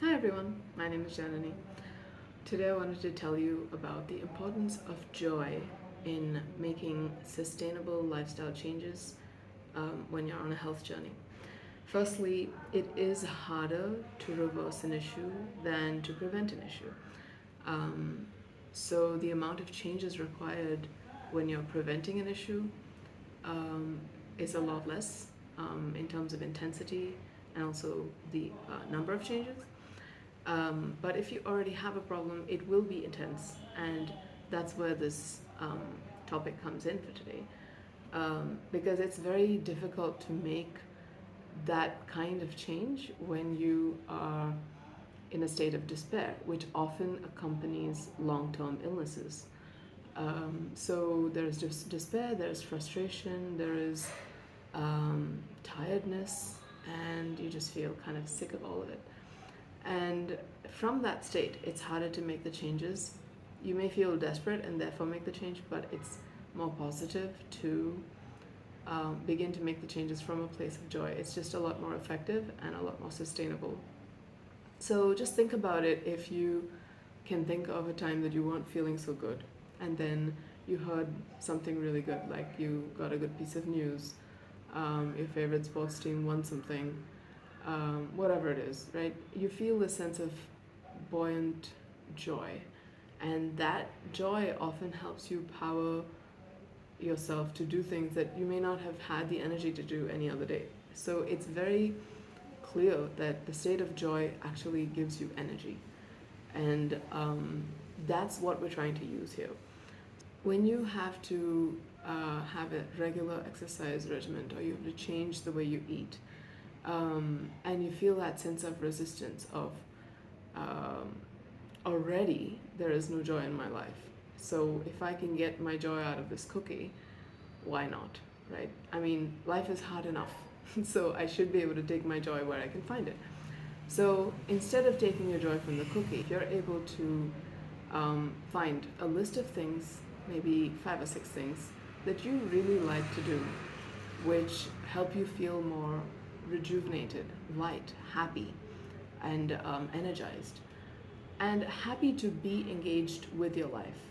Hi everyone, my name is Janani. Today I wanted to tell you about the importance of joy in making sustainable lifestyle changes when you're on a health journey. Firstly, it is harder to reverse an issue than to prevent an issue. Um, so the amount of changes required when you're preventing an issue um, is a lot less in terms of intensity and also the number of changes. But if you already have a problem, it will be intense, and that's where this topic comes in for today. Because it's very difficult to make that kind of change when you are in a state of despair, which often accompanies long term illnesses. So there's just despair, there's frustration, there is tiredness, and you just feel kind of sick of all of it. And from that state, it's harder to make the changes. You may feel desperate and therefore make the change, but it's more positive to begin to make the changes from a place of joy. It's just a lot more effective and a lot more sustainable. So just think about it. If you can think of a time that you weren't feeling so good, and then you heard something really good, like you got a good piece of news, your favorite sports team won something, whatever it is, right? You feel this sense of buoyant joy, and that joy often helps you power yourself to do things that you may not have had the energy to do any other day. So it's very clear that the state of joy actually gives you energy, and that's what we're trying to use here. When you have to have a regular exercise regimen, or you have to change the way you eat, and you feel that sense of resistance of um, already there is no joy in my life. So if I can get my joy out of this cookie, why not, right? I mean, life is hard enough, so I should be able to take my joy where I can find it. So instead of taking your joy from the cookie, if you're able to find a list of things, maybe 5 or 6 things that you really like to do, which help you feel more rejuvenated, light, happy, and energized, and happy to be engaged with your life.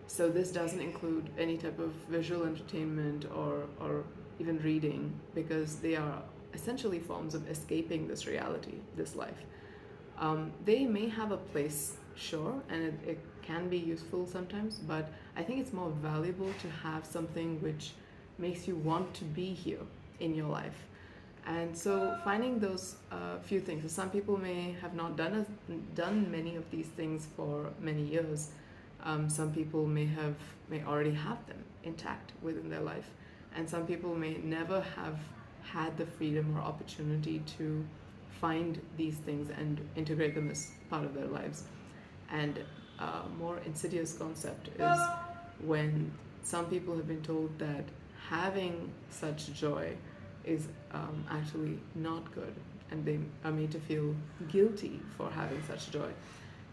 So this doesn't include any type of visual entertainment or even reading, because they are essentially forms of escaping this reality, this life. They may have a place, sure, and it can be useful sometimes, but I think it's more valuable to have something which makes you want to be here in your life. And so finding those few things. So some people may have not done many of these things for many years. Some people may already have them intact within their life, and some people may never have had the freedom or opportunity to find these things and integrate them as part of their lives. And a more insidious concept is when some people have been told that having such joy is actually not good, and they are made to feel guilty for having such joy.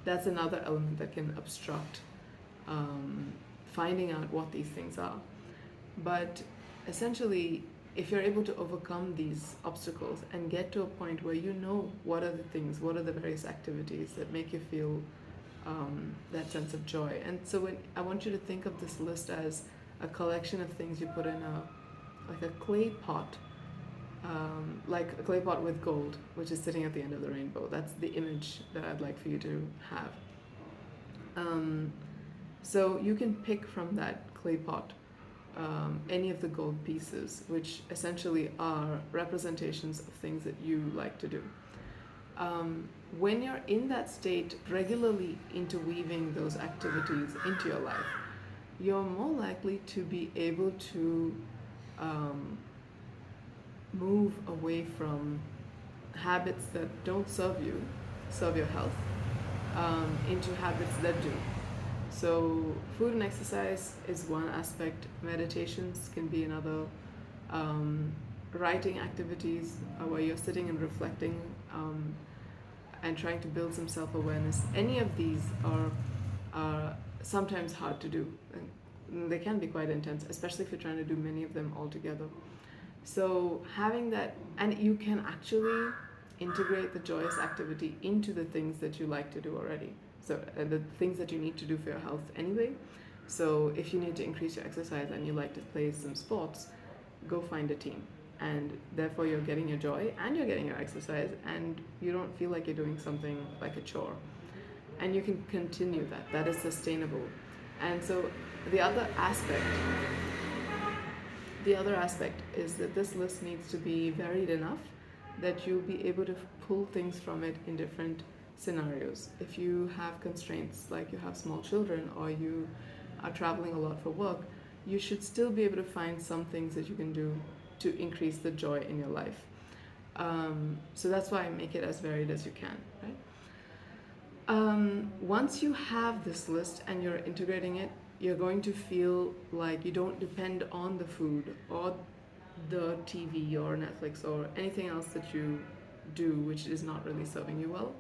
That's another element that can obstruct finding out what these things are. But essentially, if you're able to overcome these obstacles and get to a point where you know what are the things, what are the various activities that make you feel that sense of joy. And so I want you to think of this list as a collection of things you put in a clay pot, like a clay pot with gold, which is sitting at the end of the rainbow. That's the image that I'd like for you to have. Um, so you can pick from that clay pot any of the gold pieces, which essentially are representations of things that you like to do. When you're in that state, regularly interweaving those activities into your life, you're more likely to be able to um, move away from habits that don't serve your health, into habits that do. So, food and exercise is one aspect, meditations can be another, um, writing activities where you're sitting and reflecting and trying to build some self awareness. Any of these are sometimes hard to do. And they can be quite intense, especially if you're trying to do many of them all together. So having that, and you can actually integrate the joyous activity into the things that you like to do already. So the things that you need to do for your health anyway. So if you need to increase your exercise and you like to play some sports, go find a team. And therefore you're getting your joy and you're getting your exercise, and you don't feel like you're doing something like a chore. And you can continue that. That is sustainable. And so the other aspect the other aspect is that this list needs to be varied enough that you'll be able to pull things from it in different scenarios. If you have constraints, like you have small children or you are traveling a lot for work, you should still be able to find some things that you can do to increase the joy in your life. So that's why I make it as varied as you can, right? Once you have this list and you're integrating it, you're going to feel like you don't depend on the food or the TV or Netflix or anything else that you do which is not really serving you well.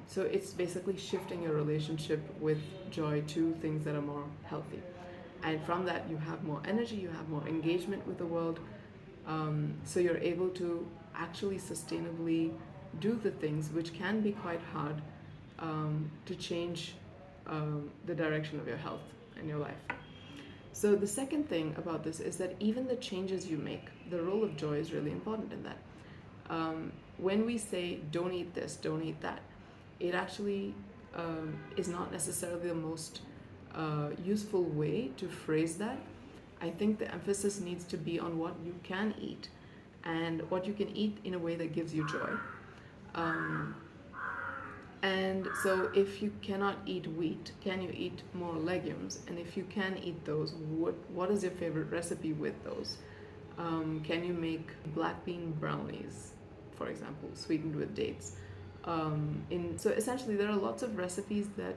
So it's basically shifting your relationship with joy to things that are more healthy. And from that, you have more energy, you have more engagement with the world. So you're able to actually sustainably do the things which can be quite hard to change the direction of your health and your life. So the second thing about this is that even the changes you make, the role of joy is really important in that. When we say don't eat this, don't eat that, it actually is not necessarily the most useful way to phrase that. I think the emphasis needs to be on what you can eat and what you can eat in a way that gives you joy. And so if you cannot eat wheat, can you eat more legumes? And if you can eat those, what is your favorite recipe with those? Can you make black bean brownies, for example, sweetened with dates? So essentially there are lots of recipes that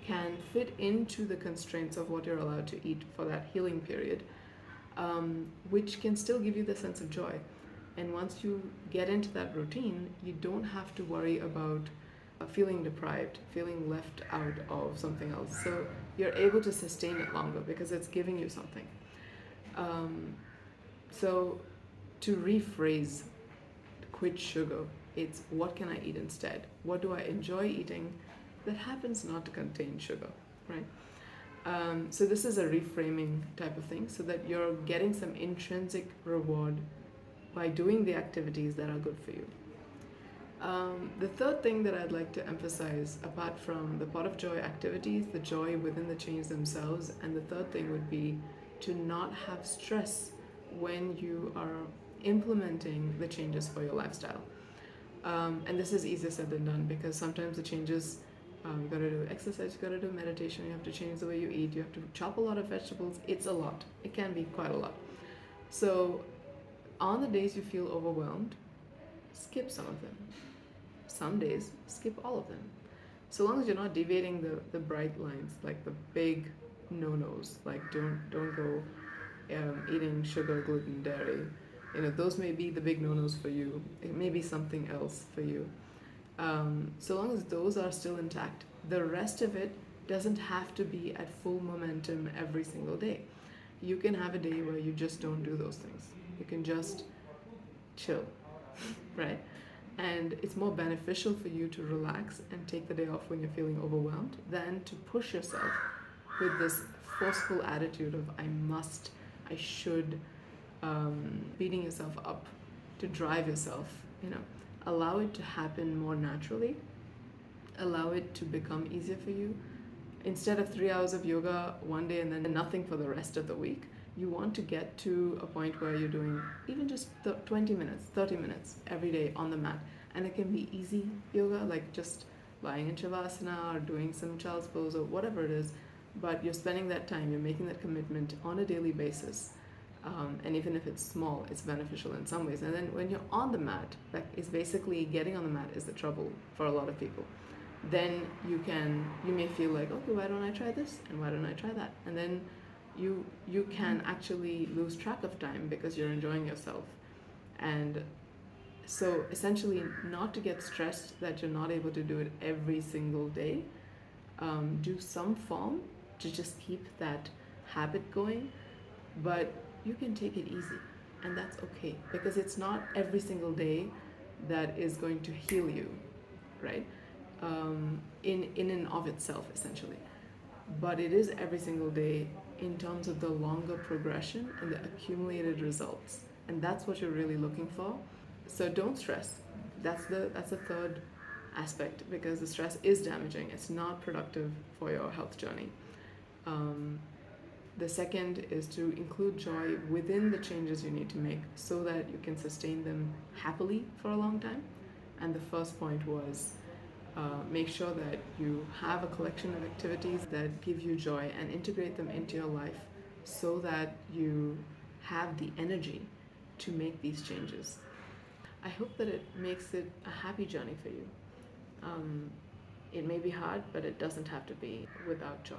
can fit into the constraints of what you're allowed to eat for that healing period, which can still give you the sense of joy. And once you get into that routine, you don't have to worry about feeling deprived, feeling left out of something else. So you're able to sustain it longer because it's giving you something. So to rephrase quit sugar, it's what can I eat instead? What do I enjoy eating that happens not to contain sugar, right? So this is a reframing type of thing so that you're getting some intrinsic reward by doing the activities that are good for you. The third thing that I'd like to emphasize, apart from the pot of joy activities, the joy within the change themselves, and the third thing would be to not have stress when you are implementing the changes for your lifestyle. And this is easier said than done because sometimes the changes, you gotta do exercise, you gotta do meditation, you have to change the way you eat, you have to chop a lot of vegetables. It's a lot. It can be quite a lot. So on the days you feel overwhelmed, skip some of them. Some days, skip all of them. So long as you're not deviating the bright lines, like the big no-nos, like don't go eating sugar, gluten, dairy. Those may be the big no-nos for you. It may be something else for you. So long as those are still intact, the rest of it doesn't have to be at full momentum every single day. You can have a day where you just don't do those things. You can just chill, right? And it's more beneficial for you to relax and take the day off when you're feeling overwhelmed than to push yourself with this forceful attitude of I should, beating yourself up to drive yourself. Allow it to happen more naturally. Allow it to become easier for you. Instead of 3 hours of yoga one day and then nothing for the rest of the week, you want to get to a point where you're doing even just 20 minutes, 30 minutes every day on the mat. And it can be easy yoga, like just lying in Shavasana or doing some child's pose or whatever it is. But you're spending that time, you're making that commitment on a daily basis. And even if it's small, it's beneficial in some ways. And then when you're on the mat, that is basically getting on the mat is the trouble for a lot of people. Then you may feel like, okay, why don't I try this? And why don't I try that? And then you can actually lose track of time because you're enjoying yourself. And so essentially, not to get stressed that you're not able to do it every single day, do some form to just keep that habit going, but you can take it easy, and that's okay because it's not every single day that is going to heal you, right? In and of itself, essentially. But it is every single day in terms of the longer progression and the accumulated results. And that's what you're really looking for. So don't stress. That's the third aspect, because the stress is damaging. It's not productive for your health journey. Um, the second is to include joy within the changes you need to make so that you can sustain them happily for a long time. And the first point was make sure that you have a collection of activities that give you joy and integrate them into your life so that you have the energy to make these changes. I hope that it makes it a happy journey for you. It may be hard, but it doesn't have to be without joy.